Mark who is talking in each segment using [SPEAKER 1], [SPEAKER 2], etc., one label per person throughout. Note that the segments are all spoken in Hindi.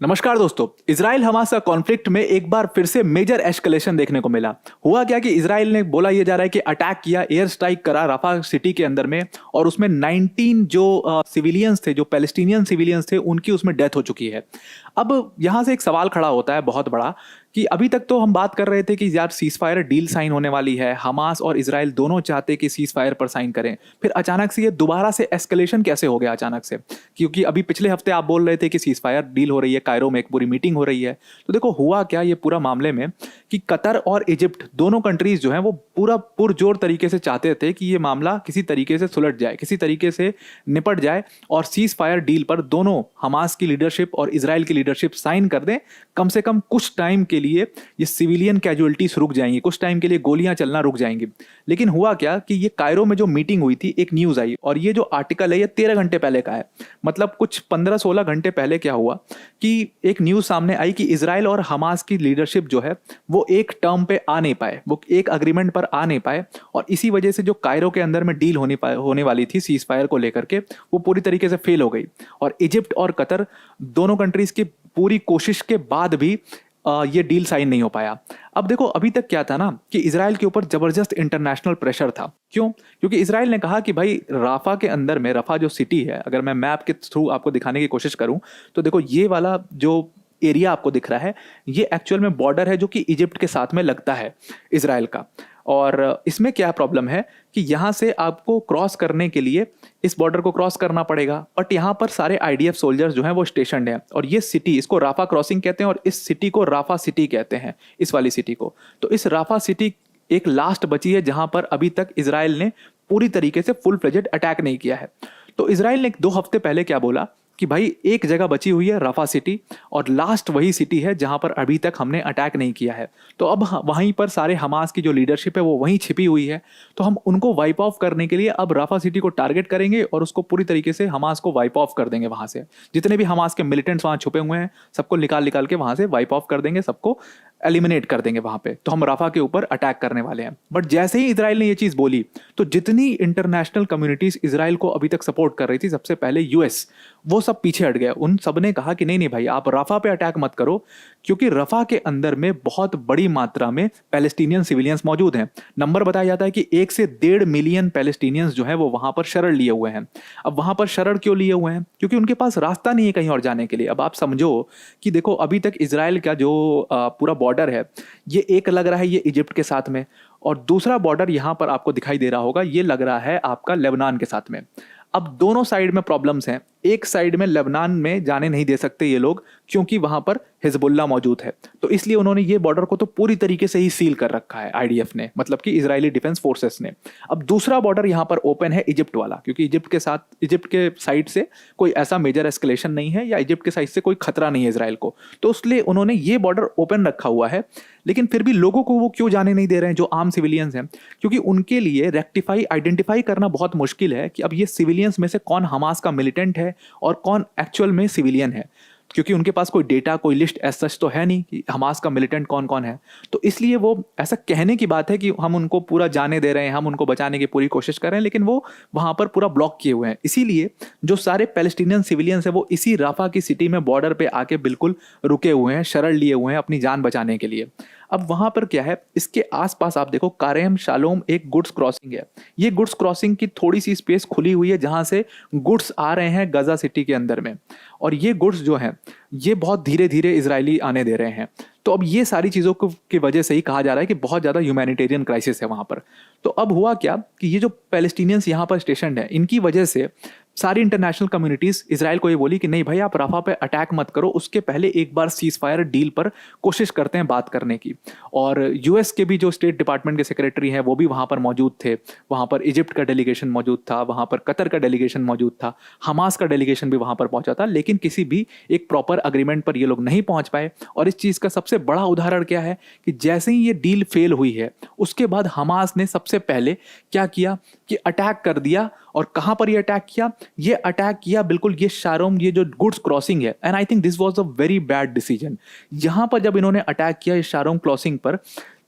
[SPEAKER 1] नमस्कार दोस्तों। इजराइल हमास का कॉन्फ्लिक्ट में एक बार फिर से मेजर एस्केलेशन देखने को मिला। हुआ क्या कि इजराइल ने बोला ये जा रहा है कि अटैक किया, एयर स्ट्राइक करा रफा सिटी के अंदर में, और उसमें 19 जो सिविलियंस थे, जो पैलेस्टीनियन सिविलियंस थे, उनकी उसमें डेथ हो चुकी है। अब यहां से एक सवाल खड़ा होता है बहुत बड़ा कि अभी तक तो हम बात कर रहे थे कि यार सीज फायर डील साइन होने वाली है, हमास और इजराइल दोनों चाहते कि सीज फायर पर साइन करें, फिर अचानक से ये दोबारा से एस्केलेशन कैसे हो गया अचानक से? क्योंकि अभी पिछले हफ्ते आप बोल रहे थे कि सीज फायर डील हो रही है, कायरो में एक पूरी मीटिंग हो रही है। तो देखो हुआ क्या ये पूरा मामले में कि कतर और इजिप्ट दोनों कंट्रीज जो हैं वो पूरा पुरजोर तरीके से चाहते थे कि ये मामला किसी तरीके से सुलझ जाए, किसी तरीके से निपट जाए और सीज फायर डील पर दोनों हमास की लीडरशिप और इजराइल की लीडरशिप साइन कर दें। कम से कम कुछ टाइम के लिए ये सिविलियन कैजुअलिटीज रुक जाएंगी, कुछ टाइम के लिए गोलियां चलना रुक जाएंगी। लेकिन हुआ क्या कि ये कायरो में जो मीटिंग हुई थी, एक न्यूज आई, और ये जो आर्टिकल है ये 13 घंटे पहले का है। मतलब कुछ 15-16 घंटे पहले क्या हुआ कि एक न्यूज सामने आई कि इजराइल और हमास की लीडरशिप जो है वो एक टर्म पे आ नहीं पाए, वो एक अग्रीमेंट पर आ नहीं पाए, और इसी वजह से जो कायरो के अंदर में डील होने वाली थी सीज फायर को लेकर के, वो पूरी तरीके से फेल हो गई। और इजिप्ट और कतर दोनों कंट्रीज की पूरी कोशिश के बाद भी ये डील साइन नहीं हो पाया। अब देखो अभी तक क्या था ना कि इजराइल के ऊपर जबरदस्त इंटरनेशनल प्रेशर था। क्यों? क्योंकि इजराइल ने कहा कि भाई राफा के अंदर में, रफा जो सिटी है, अगर मैं मैप के थ्रू आपको दिखाने की कोशिश करूं तो देखो ये वाला जो एरिया आपको दिख रहा है ये एक्चुअल में बॉर्डर है जो कि इजिप्ट के साथ में लगता है इजराइल का। और इसमें क्या प्रॉब्लम है कि यहाँ से आपको क्रॉस करने के लिए इस बॉर्डर को क्रॉस करना पड़ेगा, बट यहाँ पर सारे आईडीएफ सोल्जर्स जो हैं वो स्टेशनड हैं, और ये सिटी, इसको राफा क्रॉसिंग कहते हैं और इस सिटी को राफा सिटी कहते हैं, इस वाली सिटी को। तो इस राफा सिटी एक लास्ट बची है जहां पर अभी तक इजराइल ने पूरी तरीके से फुल फ्लेजेड अटैक नहीं किया है। तो इजराइल ने 2 हफ्ते पहले क्या बोला कि भाई एक जगह बची हुई है रफा सिटी, और लास्ट वही सिटी है जहां पर अभी तक हमने अटैक नहीं किया है। तो अब वहीं पर सारे हमास की जो लीडरशिप है वो वहीं छिपी हुई है, तो हम उनको वाइप ऑफ करने के लिए अब रफा सिटी को टारगेट करेंगे और उसको पूरी तरीके से हमास को वाइप ऑफ कर देंगे। वहां से जितने भी हमास के मिलिटेंट्स वहां छुपे हुए हैं सबको निकाल निकाल के वहां से वाइप ऑफ कर देंगे, सबको एलिमिनेट कर देंगे वहां पे। तो हम राफा के ऊपर अटैक करने वाले हैं। बट जैसे ही इजराइल ने ये चीज बोली तो जितनी इंटरनेशनल कम्युनिटीज इजराइल को अभी तक सपोर्ट कर रही थी, सबसे पहले यूएस, वो सब पीछे हट गए। उन सब ने कहा कि नहीं नहीं भाई, आप रफा पे अटैक मत करो, क्योंकि रफा के अंदर में बहुत बड़ी मात्रा में पैलेस्टीनियन सिविलियंस मौजूद हैं। नंबर बताया जाता है कि 1 से 1.5 मिलियन पैलेस्टीनियंस जो है वो वहां पर शरण लिए हुए हैं। अब वहां पर शरण क्यों लिए हुए हैं? क्योंकि उनके पास रास्ता नहीं है कहीं और जाने के लिए। अब आप समझो कि देखो अभी तक इजराइल का जो पूरा बॉर्डर है ये एक लग रहा है ये इजिप्ट के साथ में, और दूसरा बॉर्डर यहां पर आपको दिखाई दे रहा होगा ये लग रहा है आपका लेबनान के साथ में। अब दोनों साइड में प्रॉब्लम्स हैं। एक साइड में लेबनान में जाने नहीं दे सकते ये लोग क्योंकि वहां पर हिजबुल्ला मौजूद है, तो इसलिए उन्होंने ये बॉर्डर को तो पूरी तरीके से ही सील कर रखा है आईडीएफ ने, मतलब कि इजरायली डिफेंस फोर्सेस ने। अब दूसरा बॉर्डर यहां पर ओपन है इजिप्ट वाला, क्योंकि इजिप्ट के साइड से कोई ऐसा मेजर एस्केलेशन नहीं है या इजिप्ट के साइड से कोई खतरा नहीं है इजराइल को, तो इसलिए उन्होंने ये बॉर्डर ओपन रखा हुआ है। लेकिन फिर भी लोगों को वो क्यों जाने नहीं दे रहे हैं जो आम सिविलियंस हैं? क्योंकि उनके लिए आइडेंटिफाई करना बहुत मुश्किल है कि अब ये सिविलियंस में से कौन हमास का मिलिटेंट है और कौन एक्चुअल में सिविलियन है, क्योंकि उनके पास कोई डेटा, कोई लिस्ट एज सच तो है नहीं कि हमास का मिलिटेंट कौन कौन है। तो इसलिए वो ऐसा कहने की बात है कि हम उनको पूरा जाने दे रहे हैं, हम उनको बचाने की पूरी कोशिश कर रहे हैं, लेकिन वो वहां पर पूरा ब्लॉक किए हुए हैं। इसीलिए जो सारे पैलेस्टीनियन सिविलियंस है वो इसी राफा की सिटी में बॉर्डर पे आके बिल्कुल रुके हुए हैं, शरण लिए हुए हैं अपनी जान बचाने के लिए। अब वहां पर क्या है, इसके आसपास आप देखो कारेम शालोम एक गुड्स क्रॉसिंग है। ये गुड्स क्रॉसिंग की थोड़ी सी स्पेस खुली हुई है जहां से गुड्स आ रहे हैं गजा सिटी के अंदर में, और ये गुड्स जो हैं ये बहुत धीरे धीरे इजरायली आने दे रहे हैं। तो अब ये सारी चीज़ों की वजह से ही कहा जा रहा है कि बहुत ज़्यादा ह्यूमैनिटेरियन क्राइसिस है वहाँ पर। तो अब हुआ क्या कि ये जो पैलेस्टीनियंस यहाँ पर स्टेशनड है इनकी वजह से सारी इंटरनेशनल कम्युनिटीज इजराइल को ये बोली कि नहीं भाई आप रफा पे अटैक मत करो, उसके पहले एक बार सीज फायर डील पर कोशिश करते हैं बात करने की। और यूएस के भी जो स्टेट डिपार्टमेंट के सेक्रेटरी हैं वो भी वहाँ पर मौजूद थे, वहाँ पर इजिप्ट का डेलीगेशन मौजूद था, वहाँ पर कतर का डेलीगेशन मौजूद था, हमास का डेलीगेशन भी वहाँ पर पहुंचा था, लेकिन किसी भी एक प्रॉपर अग्रीमेंट पर ये लोग नहीं पहुंच पाए। और इस चीज़ का सबसे बड़ा उदाहरण क्या है कि जैसे ही ये डील फेल हुई है उसके बाद हमास ने सबसे पहले क्या किया कि अटैक कर दिया। और कहां पर ये अटैक किया? ये अटैक किया बिल्कुल ये शारोम, ये जो गुड्स क्रॉसिंग है, and I think this was a very bad decision. यहां पर जब इन्होंने अटैक किया इस शारोम क्रॉसिंग पर,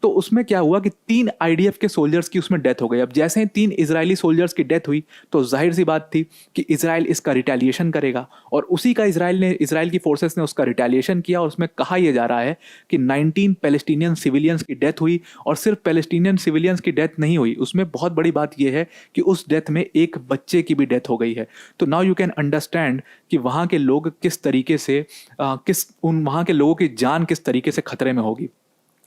[SPEAKER 1] तो उसमें क्या हुआ कि 3 आईडीएफ के सोल्जर्स की उसमें डेथ हो गई। अब जैसे ही 3 इजरायली सोल्जर्स की डेथ हुई तो जाहिर सी बात थी कि इजराइल इसका रिटेलिएशन करेगा, और उसी का इजराइल की फोर्सेस ने उसका रिटेलिएशन किया। और उसमें कहा यह जा रहा है कि 19 पैलेस्टीनियन सिविलियंस की डेथ हुई, और सिर्फ पैलेस्टीनियन सिविलियंस की डेथ नहीं हुई, उसमें बहुत बड़ी बात यह है कि उस डेथ में एक बच्चे की भी डेथ हो गई है। तो नाउ यू कैन अंडरस्टैंड कि वहाँ के लोग किस तरीके से वहाँ के लोगों की जान किस तरीके से खतरे में होगी।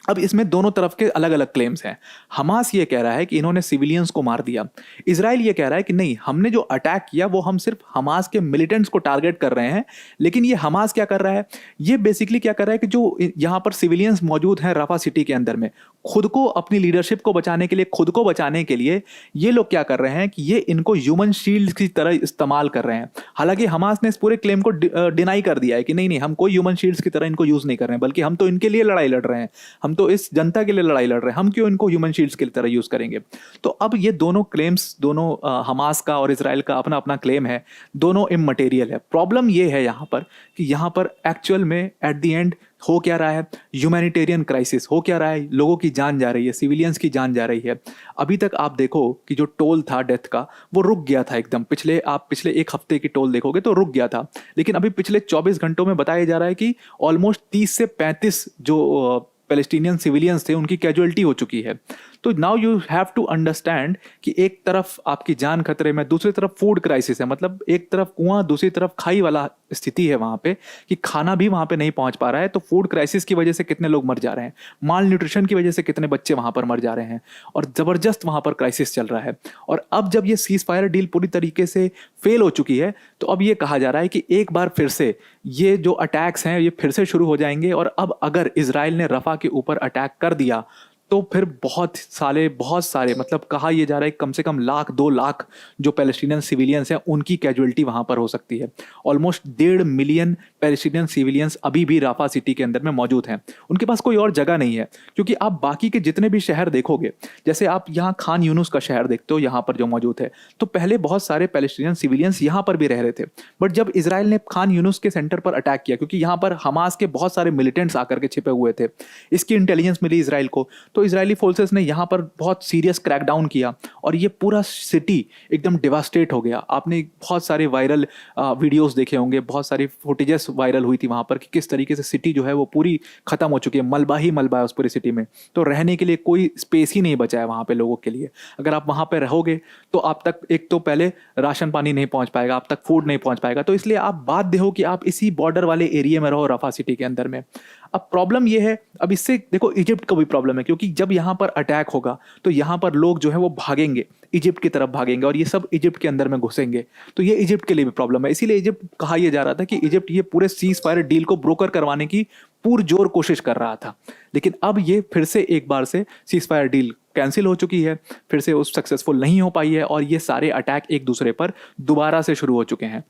[SPEAKER 1] अब इसमें दोनों तरफ के अलग अलग क्लेम्स हैं। हमास ये कह रहा है कि इन्होंने सिविलियंस को मार दिया। इजराइल ये कह रहा है कि नहीं, हमने जो अटैक किया वो हम सिर्फ हमास के मिलिटेंट्स को टारगेट कर रहे हैं। लेकिन ये हमास क्या कर रहा है, ये बेसिकली क्या कर रहा है कि जो यहाँ पर सिविलियंस मौजूद हैं रफा सिटी के अंदर में, खुद को, अपनी लीडरशिप को बचाने के लिए, खुद को बचाने के लिए ये लोग क्या कर रहे हैं कि ये इनको ह्यूमन शील्ड की तरह इस्तेमाल कर रहे हैं। हालांकि हमास ने इस पूरे क्लेम को डिनाई कर दिया है कि नहीं, हम कोई ह्यूमन शील्ड्स की तरह इनको यूज नहीं कर रहे हैं, बल्कि हम तो इनके लिए लड़ाई लड़ रहे हैं, हम तो इस जनता के लिए लड़ाई लड़ रहे हैं, हम क्यों इनको ह्यूमन शील्ड्स की तरह यूज करेंगे। तो अब ये दोनों क्लेम्स, दोनों हमास का और इजराइल का अपना अपना क्लेम है, दोनों इममटेरियल है। प्रॉब्लम ये है यहाँ पर कि यहाँ पर एक्चुअल में एट द एंड हो क्या रहा है, ह्यूमैनिटेरियन क्राइसिस हो क्या रहा है, लोगों की जान जा रही है, सिविलियंस की जान जा रही है। अभी तक आप देखो कि जो टोल था डेथ का वो रुक गया था एकदम, पिछले एक हफ्ते की टोल देखोगे तो रुक गया था। लेकिन अभी पिछले 24 घंटों में बताया जा रहा है कि ऑलमोस्ट 30 से 35 जो पैलेस्टीनियन सिविलियंस थे उनकी कैजुअलिटी हो चुकी है। तो now you have to understand कि एक तरफ आपकी जान खतरे में, दूसरी तरफ फूड क्राइसिस है, मतलब एक तरफ कुआं दूसरी तरफ खाई वाला स्थिति है वहां पे, कि खाना भी वहां पे नहीं पहुंच पा रहा है। तो फूड क्राइसिस की वजह से कितने लोग मर जा रहे हैं, माल न्यूट्रिशन की वजह से कितने बच्चे वहां पर मर जा रहे हैं, और जबरदस्त वहां पर क्राइसिस चल रहा है। और अब जब ये सीज फायर डील पूरी तरीके से फेल हो चुकी है तो अब ये कहा जा रहा है कि एक बार फिर से ये जो अटैक्स हैं ये फिर से शुरू हो जाएंगे। और अब अगर इजराइल ने रफा के ऊपर अटैक कर दिया तो फिर बहुत सारे मतलब कहा यह जा रहा है कम से कम 1-2 लाख जो पैलेस्टीनियन सिविलियंस हैं उनकी कैजुअलिटी वहां पर हो सकती है। ऑलमोस्ट 1.5 मिलियन पैलेस्टीनियन सिविलियंस अभी भी राफा सिटी के अंदर में मौजूद हैं, उनके पास कोई और जगह नहीं है। क्योंकि आप बाकी के जितने भी शहर देखोगे, जैसे आप यहाँ खान यूनुस का शहर देखते हो यहाँ पर जो मौजूद है, तो पहले बहुत सारे पैलेस्टीनियन सिविलियंस यहाँ पर भी रह रहे थे। बट जब इसराइल ने खान यूनुस के सेंटर पर अटैक किया, क्योंकि यहाँ पर हमास के बहुत सारे मिलिटेंट्स आकर के छिपे हुए थे, इसकी इंटेलिजेंस मिली इसराइल को, तो इजरायली फोर्सेस ने यहाँ पर बहुत सीरियस क्रैकडाउन किया और ये पूरा सिटी एकदम डिवास्टेट हो गया। आपने बहुत सारे वायरल वीडियोस देखे होंगे, बहुत सारी फुटेजेस वायरल हुई थी वहाँ पर कि किस तरीके से सिटी जो है वो पूरी खत्म हो चुकी है, मलबा ही मलबा है उस पूरी सिटी में। तो रहने के लिए कोई स्पेस ही नहीं बचा है वहाँ पे लोगों के लिए। अगर आप वहाँ पे रहोगे तो आप तक एक तो पहले राशन पानी नहीं पहुँच पाएगा, आप तक फूड नहीं पहुँच पाएगा, तो इसलिए आप बाध्य हो कि आप इसी बॉर्डर वाले एरिया में रहो, रफा सिटी के अंदर में। अब प्रॉब्लम ये है, अब इससे देखो इजिप्ट का भी प्रॉब्लम है, क्योंकि जब यहाँ पर अटैक होगा तो यहाँ पर लोग जो है वो भागेंगे, इजिप्ट की तरफ भागेंगे और ये सब इजिप्ट के अंदर में घुसेंगे, तो ये इजिप्ट के लिए भी प्रॉब्लम है। इसीलिए इजिप्ट कहा यह जा रहा था कि इजिप्ट ये पूरे सीज फायर डील को ब्रोकर करवाने की पुरजोर कोशिश कर रहा था। लेकिन अब ये फिर से एक बार से सीज फायर डील कैंसिल हो चुकी है, फिर से उस सक्सेसफुल नहीं हो पाई है और ये सारे अटैक एक दूसरे पर दोबारा से शुरू हो चुके हैं।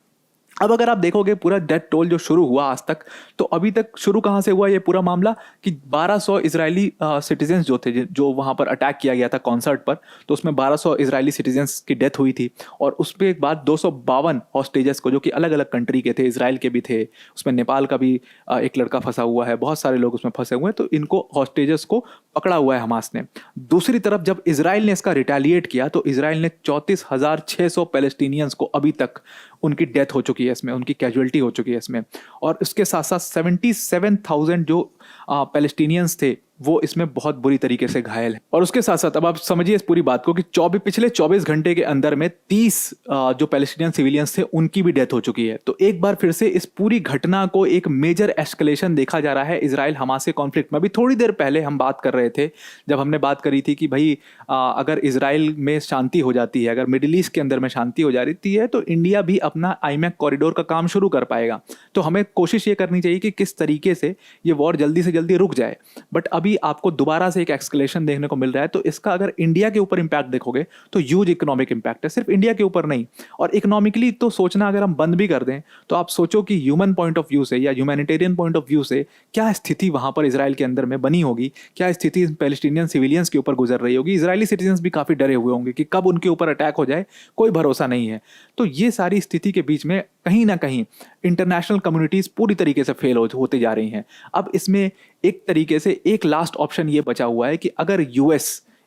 [SPEAKER 1] अब अगर आप देखोगे पूरा डेथ टोल जो शुरू हुआ आज तक, तो अभी तक शुरू कहाँ से हुआ ये पूरा मामला कि 1200 इजरायली सिटीजन्स जो थे, जो वहाँ पर अटैक किया गया था कॉन्सर्ट पर, तो उसमें 1200 इजरायली सिटीजन्स की डेथ हुई थी। और उस पर एक बाद 252 हॉस्टेजेस को, जो कि अलग अलग कंट्री के थे, इसराइल के भी थे, उसमें नेपाल का भी एक लड़का फंसा हुआ है, बहुत सारे लोग उसमें फंसे हुए हैं, तो इनको हॉस्टेजेस को पकड़ा हुआ है हमास ने। दूसरी तरफ जब इसराइल ने इसका रिटेलिएट किया तो इसराइल ने 34,600 पैलेस्टीनियंस को अभी तक उनकी डेथ हो चुकी है इसमें, उनकी कैजुअलिटी हो चुकी है इसमें। और उसके साथ साथ 77,000 जो पैलेस्टीनियंस थे वो इसमें बहुत बुरी तरीके से घायल है। और उसके साथ साथ अब आप समझिए इस पूरी बात को कि पिछले 24 घंटे के अंदर में 30 जो पैलेस्टीनियन सिविलियंस थे उनकी भी डेथ हो चुकी है। तो एक बार फिर से इस पूरी घटना को एक मेजर एस्केलेशन देखा जा रहा है इजराइल हमास के कॉन्फ्लिक्ट में। अभी थोड़ी देर पहले हम बात कर रहे थे, जब हमने बात करी थी कि भाई अगर इजराइल में शांति हो जाती है, अगर मिडिल ईस्ट के अंदर में शांति हो जाती है, तो इंडिया भी अपना आईमैक कॉरिडोर का काम शुरू कर पाएगा। तो हमें कोशिश ये करनी चाहिए कि किस तरीके से ये वॉर जल्दी से जल्दी रुक जाए। बट अभी आपको दोबारा से एक एक्सकलेशन देखने को मिल रहा है। तो इसका अगर इंडिया के ऊपर इंपैक्ट देखोगे तो ह्यूज इकोनॉमिक इंपैक्ट है, सिर्फ इंडिया के ऊपर नहीं। और इकोनॉमिकली तो सोचना अगर हम बंद भी कर दें तो आप सोचो कि ह्यूमन पॉइंट ऑफ व्यू से या ह्यूमैनिटेरियन पॉइंट ऑफ व्यू से क्या स्थिति वहां पर इजराइल के अंदर में बनी होगी, क्या स्थिति पैलेस्टीनियन सिविलियंस के ऊपर गुजर रही होगी। इजरायली सिटीजन्स भी काफी डरे हुए होंगे कि कब उनके ऊपर अटैक हो जाए, कोई भरोसा नहीं है। तो ये सारी स्थिति के बीच में कहीं ना कहीं इंटरनेशनल कम्युनिटीज पूरी तरीके से फेल होते जा रही हैं। अब इसमें एक तरीके से एक लास्ट ऑप्शन ये बचा हुआ है कि अगर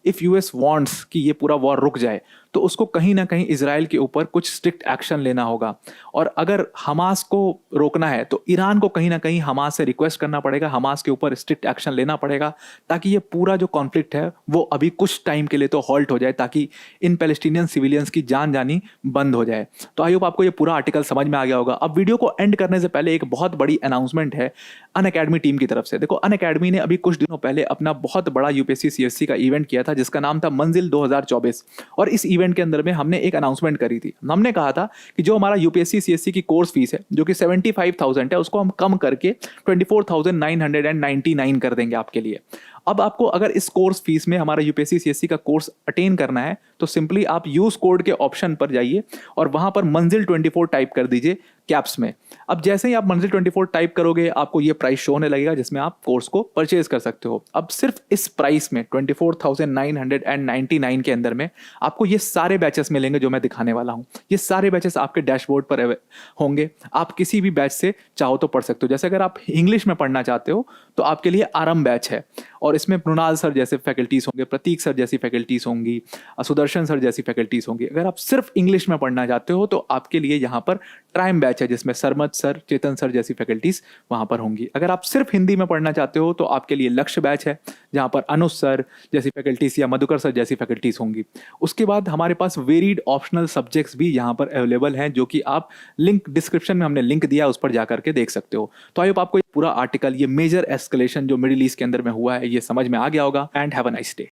[SPEAKER 1] इफ यूएस वांट्स कि ये पूरा वॉर रुक जाए तो उसको कहीं ना कहीं इजराइल के ऊपर कुछ स्ट्रिक्ट एक्शन लेना होगा। और अगर हमास को रोकना है तो ईरान को कहीं ना कहीं हमास से रिक्वेस्ट करना पड़ेगा, हमास के ऊपर स्ट्रिक्ट एक्शन लेना पड़ेगा, ताकि ये पूरा जो कॉन्फ्लिक्ट है वो अभी कुछ टाइम के लिए तो हॉल्ट हो जाए, ताकि इन पैलेस्टीनियन सिविलियंस की जान जानी बंद हो जाए। तो आई होप आपको ये पूरा आर्टिकल समझ में आ गया होगा। अब वीडियो को एंड करने से पहले एक बहुत बड़ी अनाउंसमेंट है अनअकैडमी टीम की तरफ से। देखो, अनअकैडमी ने अभी कुछ दिनों पहले अपना बहुत बड़ा यूपीएससी सीएससी का इवेंट किया था जिसका नाम था मंजिल 2024। और इस इवेंट के अंदर में हमने एक अनाउंसमेंट करी थी। हमने कहा था कि जो हमारा यूपीएससी सीएससी की कोर्स फीस है जो कि 75,000 है, उसको हम कम करके 24,999 कर देंगे आपके लिए। अब आपको अगर इस कोर्स फीस में हमारा यूपीएससी सीएससी का कोर्स अटेन करना है तो सिंपली आप यूज कोड के ऑप्शन पर जाइए और वहां पर मंजिल 24 टाइप कर दीजिए कैप्स में। अब जैसे ही आप मंजिल 24 टाइप करोगे आपको ये प्राइस शो होने लगेगा जिसमें आप कोर्स को परचेज कर सकते हो। अब सिर्फ इस प्राइस में 24,999 के अंदर में आपको ये सारे बैचेस मिलेंगे जो मैं दिखाने वाला हूँ। ये सारे बैचेस आपके डैशबोर्ड पर होंगे, आप किसी भी बैच से चाहो तो पढ़ सकते हो। जैसे अगर आप इंग्लिश में पढ़ना चाहते हो तो आपके लिए आरंभ बैच है और इसमें मृणाल सर जैसे फैकल्टीज होंगे, प्रतीक सर जैसी फैकल्टीज होंगी, सुदर्शन सर जैसी फैकल्टीज होंगी। अगर आप सिर्फ इंग्लिश में पढ़ना चाहते हो तो आपके लिए यहाँ पर ट्राइम बैच है जिसमें सरमत सर, चेतन सर जैसी फैकल्टीज वहाँ पर होंगी। अगर आप सिर्फ हिंदी में पढ़ना चाहते हो तो आपके लिए लक्ष्य बैच है जहाँ पर अनुज सर जैसी फैकल्टीज या मधुकर सर जैसी फैकल्टीज होंगी। उसके बाद हमारे पास वेरिड ऑप्शनल सब्जेक्ट्स भी यहाँ पर अवेलेबल हैं जो कि आप लिंक डिस्क्रिप्शन में हमने लिंक दिया, उस पर जाकर के देख सकते हो। तो आई होप आपको ये पूरा आर्टिकल, ये मेजर एस्केलेशन जो मिडिल ईस्ट के अंदर में हुआ है, ये समझ में आ गया होगा। And have a nice day.